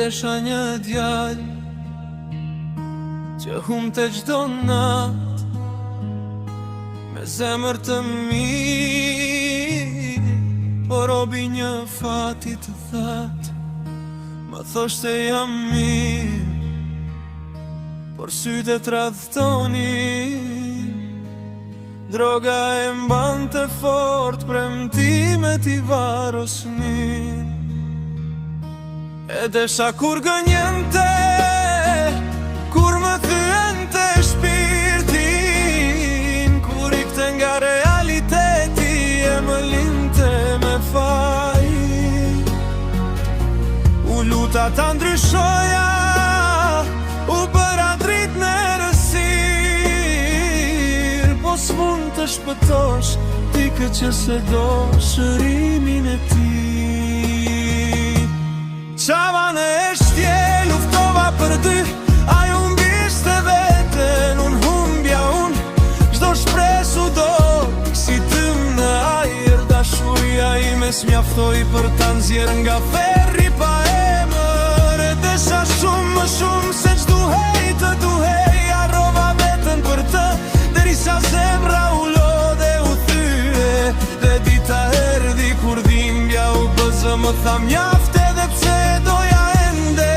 desha një djallë që humte gjdo nat, me zemër të mirë, por robi një fati të that. Më thoshte jam mirë, por sytë e tradhtonin. Droga e mbante fort, premtimet i varosnin. E desha kur gënjente, kur më thyente shpirtin, kur ikte nga realiteti e më linte me faj. U luta ta ndryshoja, u bëra drit në rësir, po s'mund të shpëtosh ti këtë që se do shërimin e ti. Qava në eshtje, luftova për dy, ajo mbishte veten, unë humbja unë, gjdo shpresu do, si tëm në ajer, dashuria ime s'mjaftoi për ta nxjerr nga ferri pa emër. E desha shumë më shumë se ç'duhej të duhej, harrova veten për të, derisa zemra u lodhe u thye. Dhe dita erdhi kur dhimbja u bëzë, më tha mjaft edhe pse doja ende.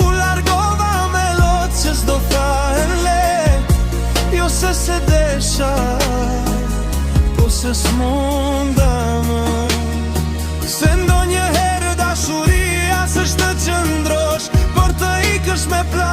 U largova me lot që s'do thahen let, jo se se desha, po se s'munda më. Se ndonjëherë dashuria s'është të qëndrosh, por të ikësh me plan.